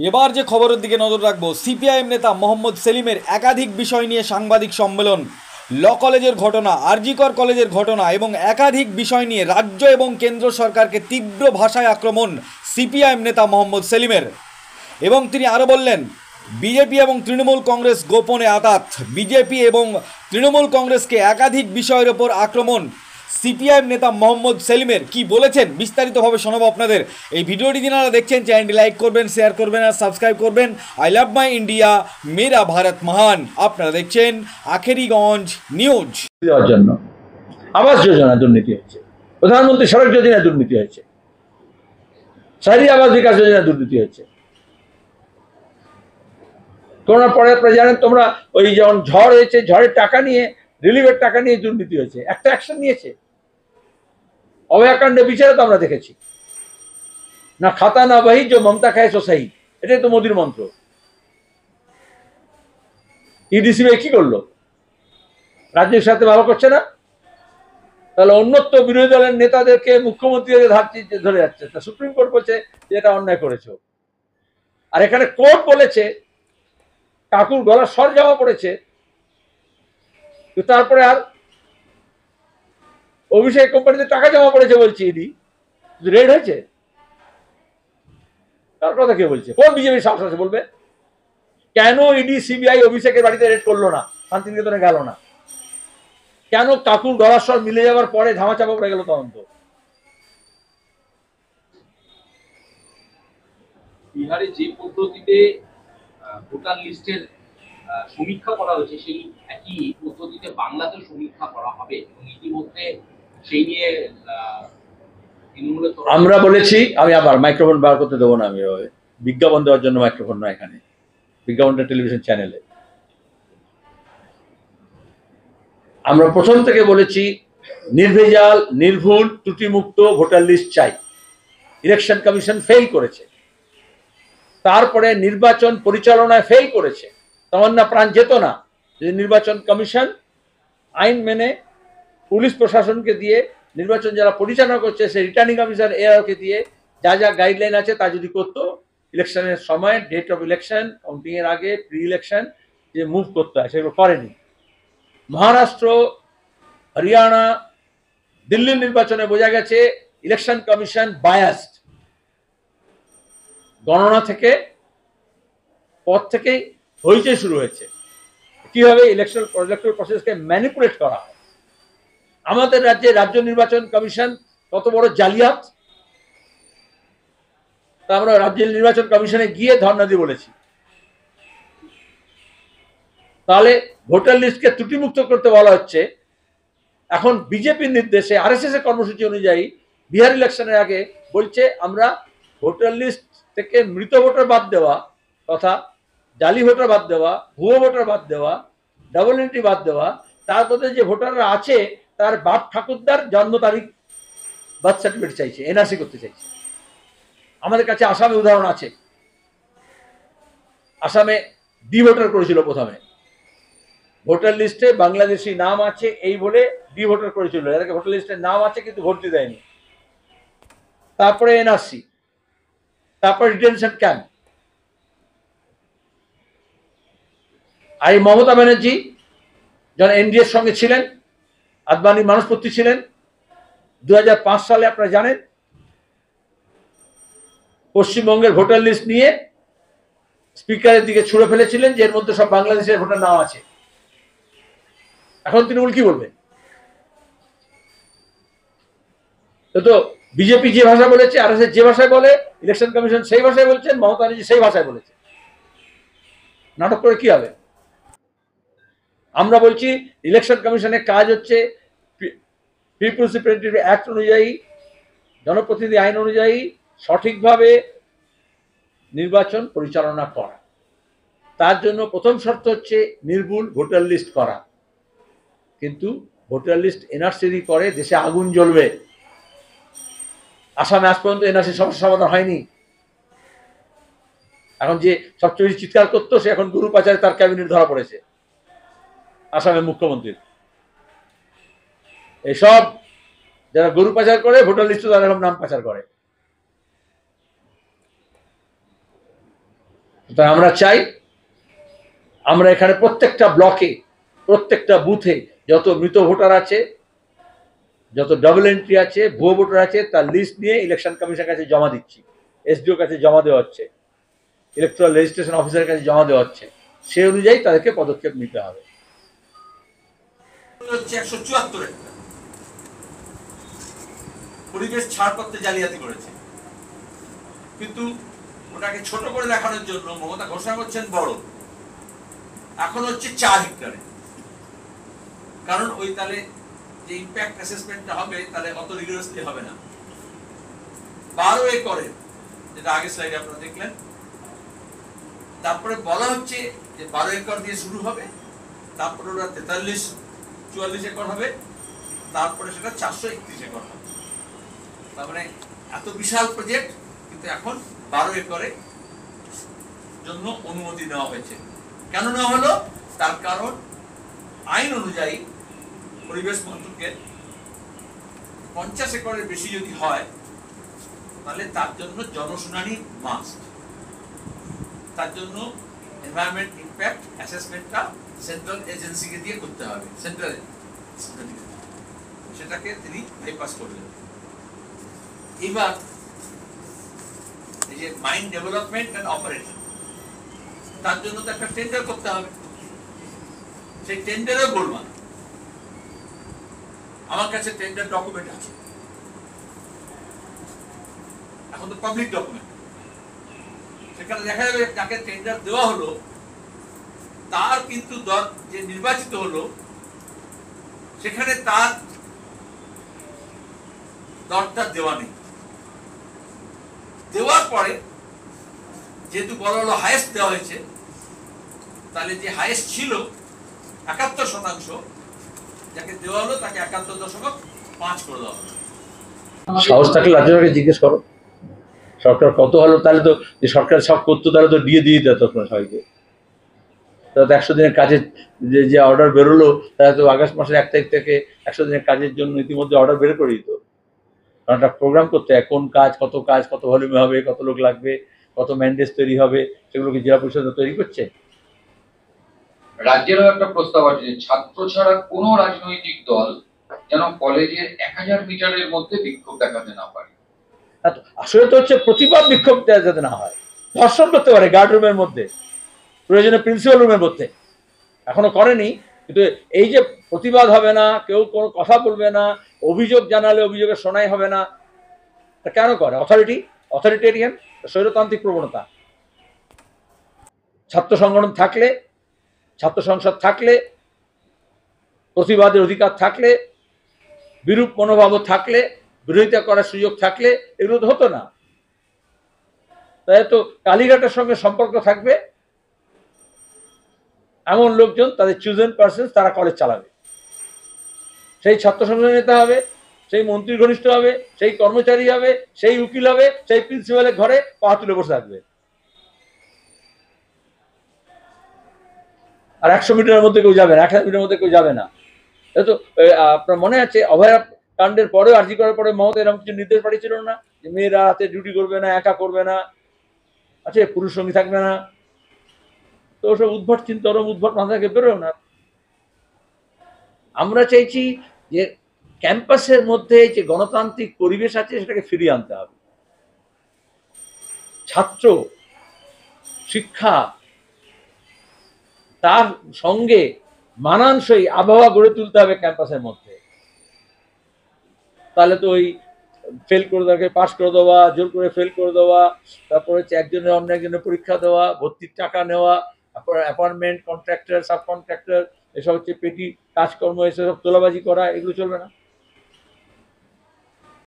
এবার যে খবরের দিকে নজর রাখবো, সিপিআইএম নেতা মোহাম্মদ সেলিমের একাধিক বিষয় নিয়ে সাংবাদিক সম্মেলন। ল কলেজের ঘটনা, আরজিকর কলেজের ঘটনা এবং একাধিক বিষয় নিয়ে রাজ্য এবং কেন্দ্র সরকারকে তীব্র ভাষায় আক্রমণ সিপিআইএম নেতা মোহাম্মদ সেলিমের। এবং তিনি আরও বললেন, বিজেপি এবং তৃণমূল কংগ্রেস গোপনে আঁতাত। বিজেপি এবং তৃণমূল কংগ্রেসকে একাধিক বিষয়ের ওপর আক্রমণ। সিপিআইএম নেতা মোহাম্মদ সেলিমের কি বলেছেন বিস্তারিতভাবে শোনাবো আপনাদের। এই ভিডিওটি যারা দেখছেন চ্যানেলটি লাইক করবেন, শেয়ার করবেন আর সাবস্ক্রাইব করবেন। আই লাভ মাই ইন্ডিয়া, মেরা ভারত মহান। আপনারা দেখছেন আখেরিগঞ্জ নিউজ। দেওয়ার জন্য আবাস যোজনা দুর্নীতি হয়েছে, প্রধানমন্ত্রী সড়ক যোজনা দুর্নীতি হয়েছে, শহরি আবাস বিকাশ যোজনা দুর্নীতি হয়েছে। করোনার পরে আপনারা জানেন, তোমরা ওই যেমন ঝড় হয়েছে, ঝড়ের টাকা নিয়ে, রিলিফের টাকা নিয়ে দুর্নীতি হয়েছে। একটা অ্যাকশন নিয়েছে? অভয়াকাণ্ডে বিচারে তো আমরা দেখেছি, না খাতা না বহি, যে মমতা খায় সো সহি, এটাই তো মোদির মন্ত্র। ইডিসিবি কি করলো? রাজ্যের সাথে ভালো করছে না, তাহলে অন্যত্র বিরোধী দলের নেতাদেরকে মুখ্যমন্ত্রী ধরে যাচ্ছে। তা সুপ্রিম কোর্ট বলছে যে এটা অন্যায় করেছো। আর এখানে কোর্ট বলেছে কাকুর গলার স্বর জমা পড়েছে, তারপরে আর অভিষেক কোম্পানিতে টাকা জমা পড়েছে বলছে ইডি, রেড হয়েছে। তার কথা কে বলছে? কোন বিজেপির সাহস আছে বলবে? কেন ইডি সিবিআই অভিষেকের বাড়িতে রেড করলো না, শান্তিনিকেতনে গেল না? কেন কাকুর গলার স্বর মিলে যাওয়ার পরে ধামাচাপা পড়ে গেল তদন্ত? বিহারে যে পদ্ধতিতে ভোটার লিস্টের সমীক্ষা করা হয়েছে, সেই একই পদ্ধতিতে বাংলাতেও সমীক্ষা করা হবে এবং ইতিমধ্যে সেই নিয়ে আমরা বলেছি। আমি আবার মাইক্রোফোন বার করতে দেবো না, আমি বিজ্ঞাপন দেওয়ার জন্য মাইক্রোফোন নয়, এখানে বিজ্ঞাপনটা টেলিভিশন চ্যানেলে। আমরা প্রথম থেকে বলেছি নির্ভেজাল, নির্ভুল, ত্রুটিমুক্ত ভোটার লিস্ট চাই। ইলেকশন কমিশন ফেল করেছে, তারপরে নির্বাচন পরিচালনায় ফেল করেছে। তামান্না প্রাণ যেত না যে নির্বাচন কমিশন আইন মেনে পুলিশ প্রশাসনকে দিয়ে, নির্বাচন যারা পরিচালনা করছে সেই রিটার্নিং অফিসার এরাকে দিয়ে যা যা গাইডলাইন আছে তা যদি করতো, ইলেকশনের সময়, ডেট অফ ইলেকশন, কাউন্টিং এর আগে, প্রি ইলেকশন যে মুভ করতে হয় সেগুলো করেনি। মহারাষ্ট্র, হরিয়ানা, দিল্লির নির্বাচনে বোঝা গেছে ইলেকশন কমিশন বায়াসড। গণনা থেকে পর থেকেই হইচই শুরু হয়েছে কিভাবে ইলেকশন প্রসেসকে ম্যানিপুলেট করা হয়। আমাদের রাজ্যে রাজ্য নির্বাচন কমিশন কত বড় জালিয়াত, তা আমরা রাজ্য নির্বাচন কমিশনে গিয়ে ধর্ণা দিয়ে বলেছি। তাহলে ভোটার লিস্টকে ত্রুটিমুক্ত করতে বলা হচ্ছে। এখন বিজেপির নির্দেশে আরএসএস এর কর্মসূচি অনুযায়ী বিহার ইলেকশনের আগে বলছে আমরা ভোটার লিস্ট থেকে মৃত ভোটার বাদ দেওয়া, তথা জালি ভোটার বাদ দেওয়া, ভুয়ো ভোটার বাদ দেওয়া, ডাবল এন্ট্রি বাদ দেওয়া, তার মধ্যে যে ভোটাররা আছে তার বাপ ঠাকুরদার জন্ম তারিখ, বার্থ সার্টিফিকেট চাইছে, এনআরসি করতে চাইছে। আমাদের কাছে আসামে উদাহরণ আছে। আসামে ডি ভোটার করেছিল প্রথমে, ভোটার লিস্টে বাংলাদেশি নাম আছে এই বলে ডি ভোটার করেছিল, এটাকে ভোটার লিস্টে নাম আছে কিন্তু ভোট দিতে দেয়নি। তারপরে এনআরসি, তারপরে ডিটেনশন ক্যাম্প। আর এই মমতা ব্যানার্জি যখন এনডিএর সঙ্গে ছিলেন, আদবানির মানুষপত্রী ছিলেন, 2005 সালে আপনারা জানেন পশ্চিমবঙ্গের ভোটার লিস্ট নিয়ে স্পিকারের দিকে ছুড়ে ফেলেছিলেন যে এর মধ্যে সব বাংলাদেশের ভোটার নাম আছে। এখন তৃণমূল কি বলবে? তো বিজেপি যে ভাষা বলেছে, আরএসএস যে ভাষায় বলে, ইলেকশন কমিশন সেই ভাষায় বলছেন, মমতা ব্যানার্জি সেই ভাষায় বলেছে। নাটক করে কি হবে? আমরা বলছি ইলেকশন কমিশনের কাজ হচ্ছে পিপলস রিপ্রেজেন্টেটিভ অ্যাক্ট অনুযায়ী, জনপ্রতিনিধি আইন অনুযায়ী সঠিকভাবে নির্বাচন পরিচালনা করা। তার জন্য প্রথম শর্ত হচ্ছে নির্ভুল ভোটার লিস্ট করা। কিন্তু ভোটার লিস্ট এনআরসি করে দেশে আগুন জ্বলবে। আসামে আজ পর্যন্ত এনআরসি সমস্যা সমাধান হয়নি। এখন যে সবচেয়ে বেশি চিৎকার করতো সে এখন গরু পাচারে তার ক্যাবিনেট ধরা পড়েছে আসামের মুখ্যমন্ত্রীর। এসব যারা গরু পাচার করে ভোটার লিস্টে তারা এরকম নাম পাচার করে। তাই আমরা চাই আমরা এখানে প্রত্যেকটা ব্লকে প্রত্যেকটা বুথে যত মৃত ভোটার আছে, যত ডাবল এন্ট্রি আছে, ভুয়ো ভোটার আছে, তার লিস্ট নিয়ে ইলেকশন কমিশনের কাছে জমা দিচ্ছি, এসডিওর কাছে জমা দেওয়া হচ্ছে, ইলেকট্রাল রেজিস্ট্রেশন অফিসারের কাছে জমা দেওয়া হচ্ছে। সেই অনুযায়ী তাদেরকে পদক্ষেপ নিতে হবে। হচ্ছে 174 একটা পরিবেশ ছাড়পত্রে জালিয়াতি করেছে, কিন্তু ওটাকে ছোট করে দেখানোর জন্য মমতা ঘোষণা করছেন বড়, এখন হচ্ছে 4 হেক্টরে। কারণ ওই তাহলে যে ইম্প্যাক্ট অ্যাসেসমেন্টটা হবে তাহলে অত রিগোরাসলি হবে না। 12 একরে, যেটা আগের স্লাইডে আপনারা দেখলেন, তারপরে বলা হচ্ছে যে 12 একর দিয়ে শুরু হবে, তারপরে ওরা 43-44 একর হবে, তারপরে সেটা 431 একর হবে। তার মানে এত বিশাল প্রজেক্ট, কিন্তু এখন 12 একরের জন্য অনুমতি নেওয়া হয়েছে। কেন নেওয়া হলো? তার কারণ আইন অনুযায়ী পরিবেশ মন্ত্রকের 50 একরের বেশি যদি হয় তাহলে তার জন্য জনশুনানি মাস্ট। তার জন্য এনভায়রনমেন্ট ইম্প্যাক্ট অ্যাসেসমেন্টটা সেন্ট্রাল এজেন্সিকে দিয়ে করতে হবে, সেন্ট্রাল সেটাকে তিনি বাইপাস করলেন। এবার এই যে মাইন্ড ডেভেলপমেন্ট এন্ড অপারেশন, তার জন্য তো একটা টেন্ডার করতে হবে। সেই টেন্ডারও গোলমাল। আমার কাছে টেন্ডার ডকুমেন্ট আছে, এখন তো পাবলিক ডকুমেন্ট। সেখানে দেখা যাবে যাকে টেন্ডার দেওয়া হলো তার কিন্তু যে নির্বাচিত হলো সেখানে তার দরটা দেওয়া নেই। দেওয়ার পরে যেহেতু বলা হলো হাইয়েস্ট দেওয়া হয়েছে, তাহলে যে হাইয়েস্ট ছিল 71%, যাকে দেওয়া হলো তাকে 71.5 করে দেওয়া হলো। সাহস থাকলে রাজ্য সরকারকে জিজ্ঞেস করো সরকার কত হলো, তাহলে তো যে সরকার সব করতো তাহলে তো দিয়ে দিত সবাইকে। তাহলে তো 100 দিনের কাজের যে অর্ডার বেরোলো, তাহলে তো আগস্ট মাসের 1 তারিখ থেকে 100 দিনের কাজের জন্য ইতিমধ্যে অর্ডার বের করে দিত। কারণ একটা প্রোগ্রাম করতে হয়, কোন কাজ, কত ভলিউমে হবে, কত লোক লাগবে, কত ম্যান্ডেজ তৈরি হবে, সেগুলোকে জেলা পরিষদ তৈরি করছে। রাজ্যেরও একটা প্রস্তাব আছে যে ছাত্র ছাড়া কোনো রাজনৈতিক দল যেন কলেজের 1000 মিটারের মধ্যে বিক্ষোভ দেখাতে না পারে। আসলে তো হচ্ছে প্রতিবাদ বিক্ষোভ যাতে না হয়, ধর্ষণ করতে পারে গার্ড রুমের মধ্যে, প্রয়োজনে প্রিন্সিপাল রুমের মধ্যে। এখনো করেনি, কিন্তু এই যে প্রতিবাদ হবে না, কেউ কোনো কথা বলবে না, অভিযোগ জানালে অভিযোগের শোনাই হবে না, তা কেন করে? অথরিটেরিয়ান, স্বৈরতান্ত্রিক প্রবণতা। ছাত্র সংগঠন থাকলে, ছাত্র সংসদ থাকলে, প্রতিবাদের অধিকার থাকলে, বিরূপ মনোভাবও থাকলে, বিরোধিতা করার সুযোগ থাকলে এগুলো তো হতো না। তাই তো কালীঘাটের সঙ্গে সম্পর্ক থাকবে এমন লোকজন, তাদের চুজেন পার্সন, তারা কলেজ চালাবে। সেই ছাত্র সংসদের নেতা হবে, সেই মন্ত্রীর ঘনিষ্ঠ হবে, সেই কর্মচারী হবে, সেই উকিল হবে, সেই প্রিন্সিপালের ঘরে পা তুলে বসে থাকবে। আর 100 মিটারের মধ্যে কেউ যাবে না, 1000 মিটারের মধ্যে কেউ যাবে না। তো আপনার মনে আছে অভয়া কাণ্ডের পরেও, আরজি করার পরে মমতা এরকম কিছু নির্দেশ পাঠিয়েছিল না যে মেয়েরা হাতে ডিউটি করবে না, একা করবে না, আছে পুরুষ সঙ্গী থাকবে না। তো ওসব উদ্ভট চিন্তা, উদ্ভট মাথা থেকে বেরোয় না। আমরা চাইছি যে ক্যাম্পাসের মধ্যে যে গণতান্ত্রিক পরিবেশ আছে সেটাকে ফিরিয়ে আনতে হবে। ছাত্র শিক্ষা, তার সঙ্গে মানানসই আবহাওয়া গড়ে তুলতে হবে ক্যাম্পাসের মধ্যে। তাহলে তো ওই ফেল করে তাকে পাস করে দেওয়া, জোর করে ফেল করে দেওয়া, তারপর হচ্ছে একজনের অন্য একজনের পরীক্ষা দেওয়া, ভর্তির টাকা নেওয়া, তারপর অ্যাপয়েন্টমেন্ট, কন্ট্রাক্টর, সাব কন্ট্রাক্টর, এসব হচ্ছে পেটি কাজকর্ম, এসব তোলাবাজি করা, এগুলো চলবে না।